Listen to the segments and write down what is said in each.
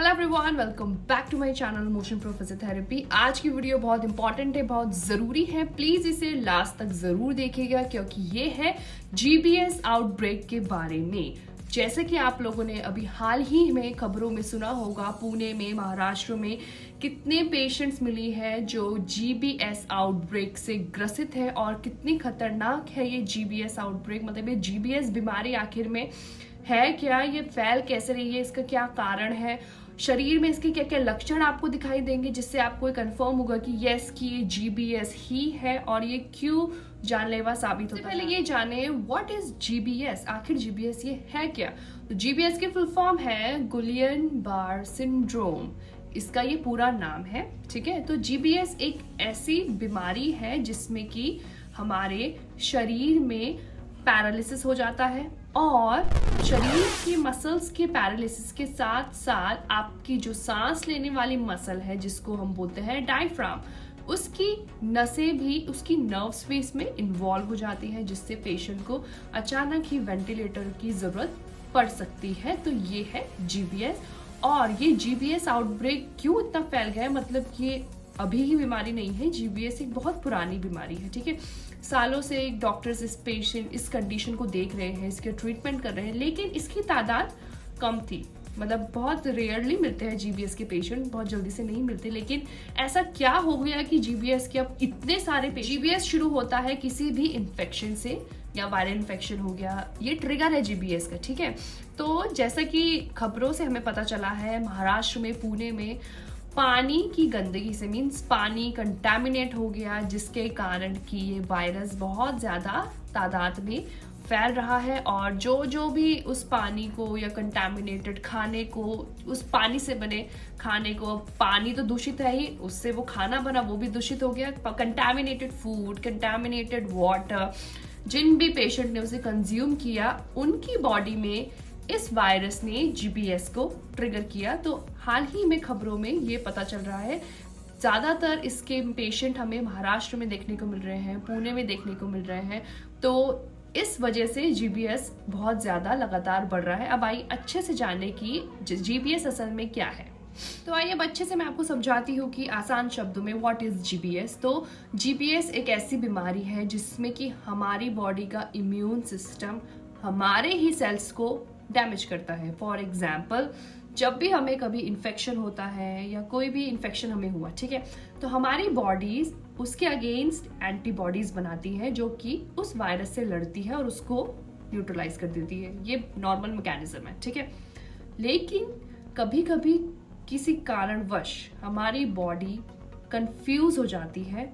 Hello everyone, welcome back to my channel motion pro physiotherapy. आज की video बहुत important है, बहुत ज़रूरी है। प्लीज़ इसे लास्ट तक ज़रूर देखिएगा क्योंकि ये है जीबीएस आउटब्रेक के बारे में। जैसे कि आप लोगों ने अभी हाल ही में खबरों में सुना होगा, पुणे में, महाराष्ट्र में कितने पेशेंट्स मिली है जो जीबीएस आउटब्रेक से ग्रसित है और कितनी खतरनाक है ये जीबीएस आउटब्रेक। मतलब ये जीबीएस बीमारी आखिर में है क्या, ये फैल कैसे रही है, इसका क्या कारण है, शरीर में इसके क्या क्या लक्षण आपको दिखाई देंगे जिससे आपको ये कंफर्म होगा कि यस कि ये जीबीएस ही है और ये क्यों जानलेवा साबित होता है। पहले ये जाने व्हाट इज जीबीएस, आखिर जीबीएस ये है क्या। तो जीबीएस की फुल फॉर्म है गुलियन बार सिंड्रोम, इसका ये पूरा नाम है। ठीक है, तो जीबीएस एक ऐसी बीमारी है जिसमें कि हमारे शरीर में पैरालिसिस हो जाता है और शरीर की मसल्स के पैरालिसिस के साथ साथ आपकी जो सांस लेने वाली मसल है जिसको हम बोलते हैं डायफ्राम, उसकी नसें भी, उसकी नर्व्स भी इसमें इन्वॉल्व हो जाती है जिससे पेशेंट को अचानक ही वेंटिलेटर की जरूरत पड़ सकती है। तो ये है जीबीएस। और ये जीबीएस आउटब्रेक क्यों इतना फैल गया है, मतलब ये अभी की बीमारी नहीं है, जीबीएस एक बहुत पुरानी बीमारी है। ठीक है, सालों से डॉक्टर्स इस कंडीशन को देख रहे हैं, इसके ट्रीटमेंट कर रहे हैं, लेकिन इसकी तादाद कम थी। मतलब बहुत रेयरली मिलते हैं जीबीएस के पेशेंट, बहुत जल्दी से नहीं मिलते। लेकिन ऐसा क्या हो गया कि जीबीएस के अब इतने सारे जीबीएस शुरू होता है किसी भी इन्फेक्शन से, या वायरल इन्फेक्शन हो गया, ये ट्रिगर है जीबीएस का। ठीक है, तो जैसा कि खबरों से हमें पता चला है, महाराष्ट्र में, पुणे में पानी की गंदगी से, मीन्स पानी कंटामिनेट हो गया जिसके कारण कि ये वायरस बहुत ज़्यादा तादाद में फैल रहा है। और जो भी उस पानी को या कंटामिनेटेड खाने को, उस पानी से बने खाने को, पानी तो दूषित है ही, उससे वो खाना बना वो भी दूषित हो गया। कंटामिनेटेड फूड, कंटामिनेटेड वाटर, जिन भी पेशेंट ने उसे कंज्यूम किया उनकी बॉडी में इस वायरस ने जीबीएस को ट्रिगर किया। तो हाल ही में खबरों में ये पता चल रहा है, ज़्यादातर इसके पेशेंट हमें महाराष्ट्र में देखने को मिल रहे हैं, पुणे में देखने को मिल रहे हैं। तो इस वजह से जीबीएस बहुत ज़्यादा लगातार बढ़ रहा है। अब आइए अच्छे से जानने की जीबीएस असल में क्या है। तो आइए अब अच्छे से मैं आपको समझाती हूँ कि आसान शब्दों में व्हाट इज जीबीएस। तो जीबीएस एक ऐसी बीमारी है जिसमें कि हमारी बॉडी का इम्यून सिस्टम हमारे ही सेल्स को डैमेज करता है। फॉर एग्जाम्पल, जब भी हमें कभी इन्फेक्शन होता है या कोई भी इन्फेक्शन हमें हुआ, ठीक है, तो हमारी बॉडीज उसके अगेंस्ट एंटीबॉडीज बनाती है जो कि उस वायरस से लड़ती है और उसको न्यूट्रलाइज कर देती है। ये नॉर्मल मैकेनिज्म है। ठीक है, लेकिन कभी कभी किसी कारणवश हमारी बॉडी कंफ्यूज हो जाती है,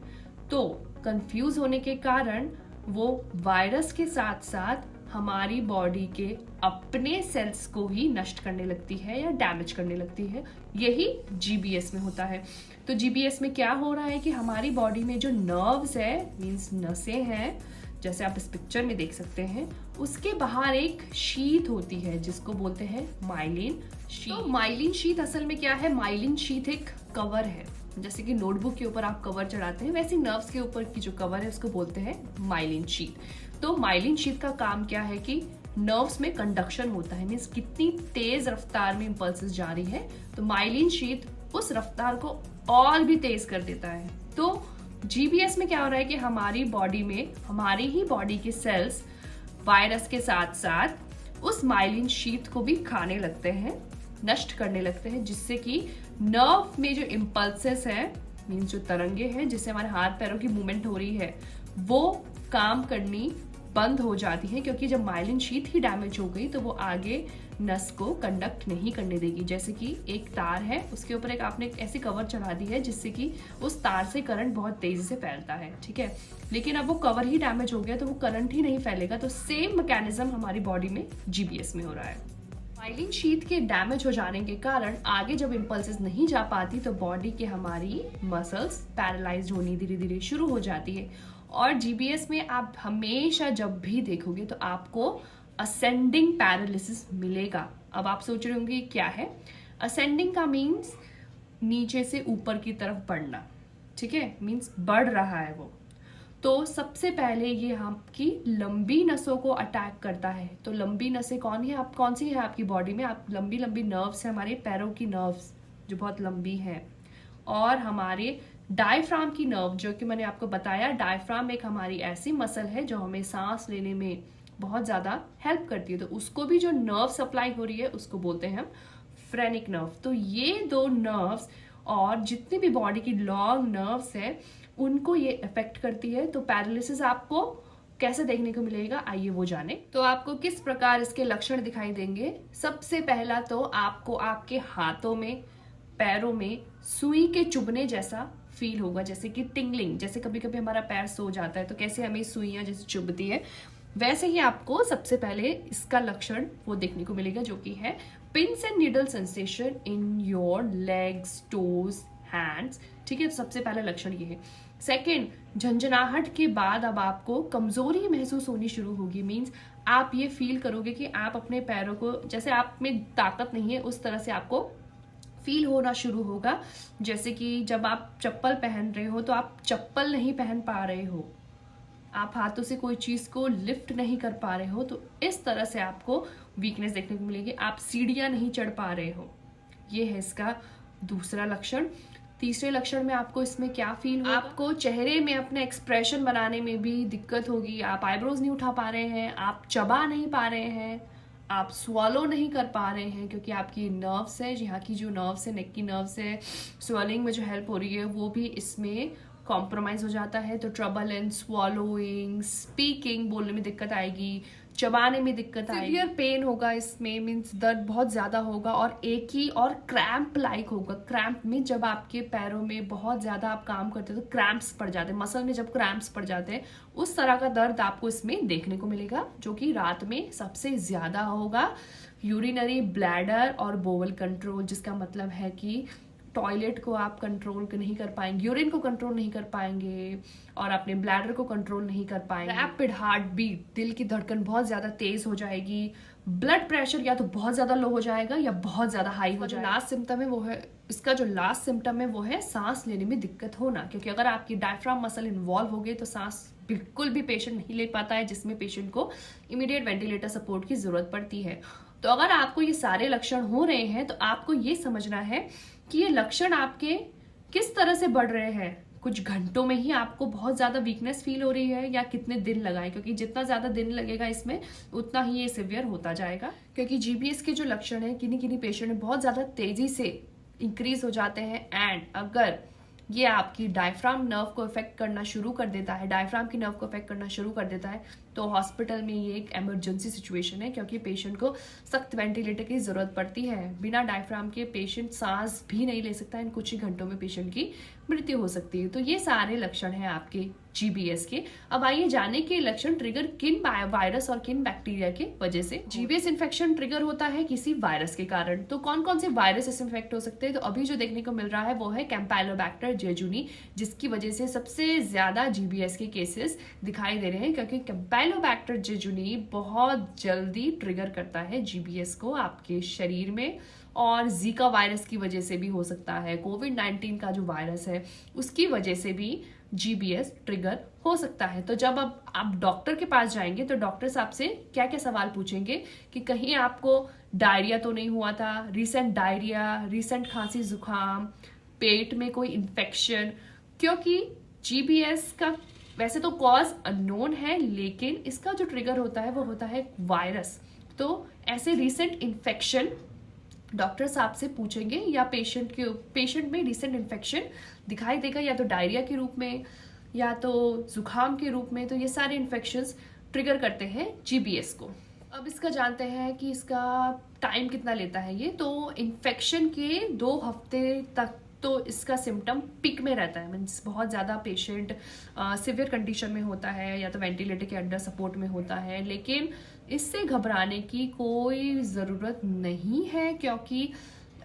तो कंफ्यूज होने के कारण वो वायरस के साथ साथ हमारी बॉडी के अपने सेल्स को ही नष्ट करने लगती है या डैमेज करने लगती है। यही जीबीएस में होता है। तो जीबीएस में क्या हो रहा है कि हमारी बॉडी में जो नर्व्स है, मींस नसें हैं, जैसे आप इस पिक्चर में देख सकते हैं, उसके बाहर एक शीथ होती है जिसको बोलते हैं माइलिन शीथ। तो माइलिन शीथ असल में क्या है, माइलिन शीथ एक कवर है। जैसे कि नोटबुक के ऊपर आप कवर चढ़ाते हैं, वैसे नर्व्स के ऊपर की जो कवर है उसको बोलते हैं माइलिन शीथ। तो माइलिन शीथ का काम क्या है कि नर्व्स में कंडक्शन होता है, मीन्स कितनी तेज रफ्तार में इंपल्सेस जा रही है, तो माइलिन शीथ उस रफ्तार को और भी तेज कर देता है। तो जीबीएस में क्या हो रहा है कि हमारी बॉडी में, हमारी ही बॉडी के सेल्स वायरस के साथ साथ उस माइलिन शीथ को भी खाने लगते हैं, नष्ट करने लगते हैं, जिससे कि नर्व में जो इम्पल्सेस है, मीन्स जो तरंगे हैं जिससे हमारे हाथ पैरों की मूवमेंट हो रही है, वो काम करनी बंद हो जाती है। क्योंकि जब माइलिन शीथ ही डैमेज हो गई तो वो आगे नस को कंडक्ट नहीं करने देगी। जैसे कि एक तार है, उसके ऊपर एक आपने ऐसी कवर चढ़ा दी है जिससे कि उस तार से करंट बहुत तेजी से फैलता है। ठीक है, लेकिन अब वो कवर ही डैमेज हो गया तो वो करंट ही नहीं फैलेगा। तो सेम मैकेनिज्म हमारी बॉडी में जीबीएस में हो रहा है। माइलिन शीथ के डैमेज हो जाने के कारण आगे जब इम्पल्सेस नहीं जा पाती तो बॉडी के हमारी मसल्स पैरालाइज्ड होनी धीरे धीरे शुरू हो जाती है। और जीबीएस में आप हमेशा जब भी देखोगे तो आपको असेंडिंग पैरालिसिस मिलेगा। अब आप सोच रहे होंगे क्या है असेंडिंग का, मीन्स नीचे से ऊपर की तरफ बढ़ना। ठीक है, मीन्स बढ़ रहा है वो। तो सबसे पहले ये आपकी लंबी नसों को अटैक करता है। तो लंबी नसें कौन सी है आपकी बॉडी में? आप लंबी लंबी नर्व्स है, हमारे पैरों की नर्व्स जो बहुत लंबी है, और हमारे डायफ्राम की नर्व, जो कि मैंने आपको बताया, डायफ्राम एक हमारी ऐसी मसल है जो हमें सांस लेने में बहुत ज्यादा हेल्प करती है। तो उसको भी जो नर्व सप्लाई हो रही है उसको बोलते हैं हम फ्रेनिक नर्व। तो ये दो नर्व्स और जितनी भी बॉडी की लॉन्ग नर्व्स है उनको ये अफेक्ट करती है। तो पैरालिसिस आपको कैसे देखने को मिलेगा, आइए वो जाने। तो आपको किस प्रकार इसके लक्षण दिखाई देंगे? सबसे पहला तो आपको आपके हाथों में, पैरों में सुई के चुभने जैसा फील होगा, जैसे कि टिंगलिंग, जैसे कभी कभी हमारा पैर सो जाता है तो कैसे हमें सुइयां जैसे चुभती है, वैसे ही आपको सबसे पहले इसका लक्षण वो देखने को मिलेगा, जो कि है pins and needle sensation in your legs, toes, hands. ठीक है, तो सबसे पहला लक्षण ये है। सेकेंड, झंझनाहट के बाद अब आपको कमजोरी महसूस होनी शुरू होगी। मीन्स आप ये फील करोगे कि आप अपने पैरों को, जैसे आप में ताकत नहीं है उस तरह से आपको फील होना शुरू होगा। जैसे कि जब आप चप्पल पहन रहे हो तो आप चप्पल नहीं पहन पा रहे हो, आप हाथों से कोई चीज को लिफ्ट नहीं कर पा रहे हो, तो इस तरह से आपको वीकनेस देखने को मिलेगी। आप सीढ़ियां नहीं चढ़ पा रहे हो, ये है इसका दूसरा लक्षण। तीसरे लक्षण में आपको इसमें क्या फील होगा? आपको चेहरे में अपने एक्सप्रेशन बनाने में भी दिक्कत होगी। आप आईब्रोज नहीं उठा पा रहे हैं, आप चबा नहीं पा रहे हैं, आप स्वॉलो नहीं कर पा रहे हैं, क्योंकि आपकी नर्व्स है, यहाँ की जो नर्व्स है, नेक की नर्व्स है, स्वेलिंग में जो हेल्प हो रही है वो भी इसमें कॉम्प्रोमाइज हो जाता है। तो ट्रबल इन स्वॉलोइंग, स्पीकिंग, बोलने में दिक्कत आएगी, चबाने में दिक्कत आएगी, सीवियर पेन होगा इसमें, मीन्स दर्द बहुत ज्यादा होगा, और एक ही और क्रैम्प लाइक होगा। क्रैम्प में जब आपके पैरों में बहुत ज्यादा आप काम करते हैं तो क्रैम्प्स पड़ जाते हैं, मसल में जब क्रैम्प्स पड़ जाते हैं उस तरह का दर्द आपको इसमें देखने को मिलेगा, जो कि रात में सबसे ज्यादा होगा। यूरिनरी, ब्लैडर और बोवल कंट्रोल, जिसका मतलब है कि टॉयलेट को आप कंट्रोल नहीं कर पाएंगे, यूरिन को कंट्रोल नहीं कर पाएंगे और अपने ब्लैडर को कंट्रोल नहीं कर पाएंगे। रैपिड हार्ट बीट, दिल की धड़कन बहुत ज्यादा तेज हो जाएगी। ब्लड प्रेशर या तो बहुत ज्यादा लो हो जाएगा या बहुत ज्यादा हाई हो जाएगा। लास्ट सिम्टम है वो है, इसका जो लास्ट सिम्टम है वो है सांस लेने में दिक्कत होना, क्योंकि अगर आपकी डायफ्राम मसल इन्वॉल्व हो गई तो सांस बिल्कुल भी पेशेंट नहीं ले पाता है, जिसमें पेशेंट को इमीडिएट वेंटिलेटर सपोर्ट की जरूरत पड़ती है। तो अगर आपको ये सारे लक्षण हो रहे हैं तो आपको ये समझना है कि ये लक्षण आपके किस तरह से बढ़ रहे हैं। कुछ घंटों में ही आपको बहुत ज्यादा वीकनेस फील हो रही है या कितने दिन लगाए, क्योंकि जितना ज्यादा दिन लगेगा इसमें उतना ही ये सिवियर होता जाएगा। क्योंकि जीबीएस के जो लक्षण है किन्हीं किन्हीं पेशेंट में बहुत ज्यादा तेजी से इंक्रीज हो जाते हैं, एंड अगर ये आपकी डायफ्राम नर्व को इफेक्ट करना शुरू कर देता है, डायफ्राम की नर्व को इफेक्ट करना शुरू कर देता है, तो हॉस्पिटल में ये एक इमरजेंसी सिचुएशन है, क्योंकि पेशेंट को सख्त वेंटिलेटर की जरूरत पड़ती है। बिना डायफ्राम के पेशेंट सांस भी नहीं ले सकता, इन कुछ ही घंटों में पेशेंट की मृत्यु हो सकती है। तो ये सारे लक्षण हैं आपके जीबीएस के। अब आइए जाने के लक्षण ट्रिगर किन वायरस और किन बैक्टीरिया के वजह से। जीबीएस इन्फेक्शन ट्रिगर होता है किसी वायरस के कारण। तो कौन कौन से वायरस इससे इन्फेक्ट हो सकते हैं? तो अभी जो देखने को मिल रहा है वो है कैम्पाइलोबैक्टर जेजुनी, जिसकी वजह से सबसे ज्यादा जीबीएस के केसेस दिखाई दे रहे हैं, क्योंकि कैम्पाइलोबैक्टर जेजुनी बहुत जल्दी ट्रिगर करता है जीबीएस को आपके शरीर में, और जीका वायरस की वजह से भी हो सकता है, कोविड-19 का जो वायरस है उसकी वजह से भी जीबीएस ट्रिगर हो सकता है। तो जब अब आप डॉक्टर के पास जाएंगे तो डॉक्टर साहब से क्या क्या सवाल पूछेंगे कि कहीं आपको डायरिया तो नहीं हुआ था, रीसेंट डायरिया, रीसेंट खांसी जुकाम, पेट में कोई इन्फेक्शन, क्योंकि जीबीएस का वैसे तो कॉज अननोन है, लेकिन इसका जो ट्रिगर होता है वो होता है वायरस। तो ऐसे रीसेंट इन्फेक्शन डॉक्टर साहब से पूछेंगे, या पेशेंट में रिसेंट इन्फेक्शन दिखाई देगा या तो डायरिया के रूप में या तो जुकाम के रूप में, तो ये सारे इन्फेक्शंस ट्रिगर करते हैं जीबीएस को। अब इसका जानते हैं कि इसका टाइम कितना लेता है ये। तो इन्फेक्शन के 2 हफ्ते तक तो इसका सिम्टम पिक में रहता है, मीन्स बहुत ज़्यादा पेशेंट सिवियर कंडीशन में होता है या तो वेंटिलेटर के अंडर सपोर्ट में होता है, लेकिन इससे घबराने की कोई ज़रूरत नहीं है, क्योंकि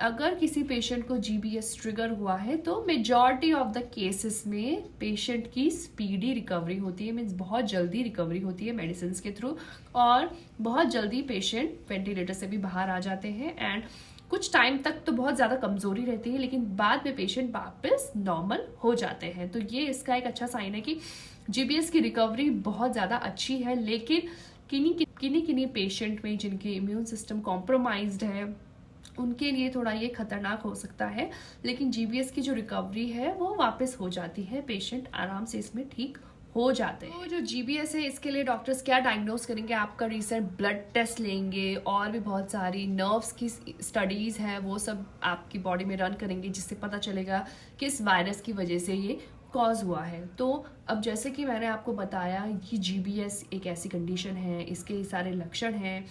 अगर किसी पेशेंट को जीबीएस ट्रिगर हुआ है तो मेजॉरिटी ऑफ द केसेस में पेशेंट की स्पीडी रिकवरी होती है, मीन्स बहुत जल्दी रिकवरी होती है मेडिसिन के थ्रू, और बहुत जल्दी पेशेंट वेंटिलेटर से भी बाहर आ जाते हैं, एंड कुछ टाइम तक तो बहुत ज़्यादा कमज़ोरी रहती है, लेकिन बाद में पेशेंट वापस नॉर्मल हो जाते हैं। तो ये इसका एक अच्छा साइन है कि GBS की रिकवरी बहुत ज़्यादा अच्छी है। लेकिन किन्हीं पेशेंट में जिनके इम्यून सिस्टम कॉम्प्रोमाइज्ड है, उनके लिए थोड़ा ये खतरनाक हो सकता है। लेकिन GBS की जो रिकवरी है वो वापस हो जाती है, पेशेंट आराम से इसमें ठीक हो जाते हैं। तो जो GBS है इसके लिए डॉक्टर्स क्या डायग्नोस करेंगे, आपका रिसेंट ब्लड टेस्ट लेंगे और भी बहुत सारी नर्व्स की स्टडीज़ है वो सब आपकी बॉडी में रन करेंगे, जिससे पता चलेगा किस वायरस की वजह से ये कॉज हुआ है। तो अब जैसे कि मैंने आपको बताया कि GBS एक ऐसी कंडीशन है, इसके सारे लक्षण हैं,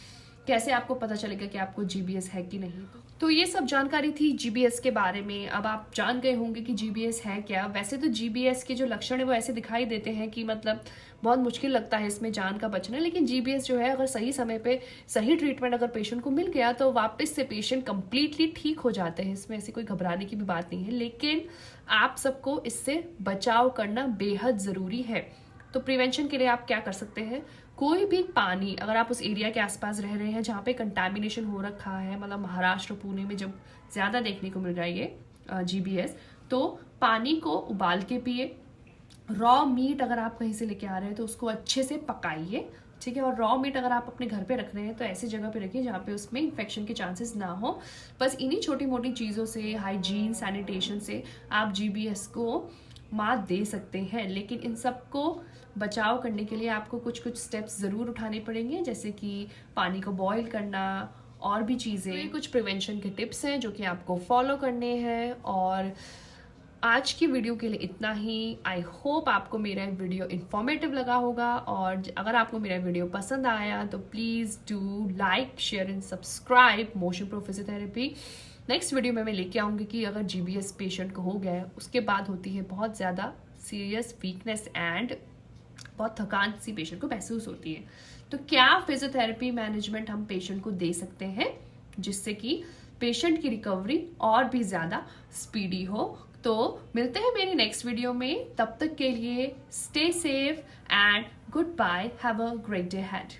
कैसे आपको पता चलेगा कि आपको GBS है कि नहीं। तो ये सब जानकारी थी GBS के बारे में। अब आप जान गए होंगे कि GBS है क्या। वैसे तो GBS के जो लक्षण है वो ऐसे दिखाई देते हैं कि मतलब बहुत मुश्किल लगता है इसमें जान का बचना, लेकिन GBS जो है अगर सही समय पे सही ट्रीटमेंट अगर पेशेंट को मिल गया तो वापस से पेशेंट कंप्लीटली ठीक हो जाते हैं। इसमें ऐसी कोई घबराने की भी बात नहीं है, लेकिन आप सबको इससे बचाव करना बेहद ज़रूरी है। तो प्रिवेंशन के लिए आप क्या कर सकते हैं, कोई भी पानी, अगर आप उस एरिया के आसपास रह रहे हैं जहाँ पे कंटामिनेशन हो रखा है, मतलब महाराष्ट्र पुणे में जब ज़्यादा देखने को मिल रहा है ये GBS, तो पानी को उबाल के पिए। रॉ मीट अगर आप कहीं से लेके आ रहे हैं तो उसको अच्छे से पकाइए, ठीक है। और रॉ मीट अगर आप अपने घर पे रख रहे हैं तो ऐसी जगह पे रखिए जहाँ पे उसमें इन्फेक्शन के चांसेस ना हो। बस इन्हीं छोटी मोटी चीज़ों से, हाइजीन, सैनिटेशन से आप GBS को मात दे सकते हैं। लेकिन इन सबको बचाव करने के लिए आपको कुछ स्टेप्स ज़रूर उठाने पड़ेंगे, जैसे कि पानी को बॉईल करना और भी चीज़ें। ये कुछ प्रिवेंशन के टिप्स हैं जो कि आपको फॉलो करने हैं। और आज की वीडियो के लिए इतना ही। आई होप आपको मेरा वीडियो इन्फॉर्मेटिव लगा होगा, और अगर आपको मेरा वीडियो पसंद आया तो please do like, share and subscribe motion pro physiotherapy. Next video में मैं लेके आऊँगी कि अगर GBS पेशेंट को हो गया है उसके बाद होती है बहुत ज़्यादा सीरियस वीकनेस एंड बहुत थकान सी पेशेंट को महसूस होती है, तो क्या फिजियोथेरेपी मैनेजमेंट हम पेशेंट को दे सकते हैं जिससे कि पेशेंट की रिकवरी और भी ज़्यादा स्पीडी हो। तो मिलते हैं मेरी नेक्स्ट वीडियो में, तब तक के लिए stay safe and good bye, have a great day had.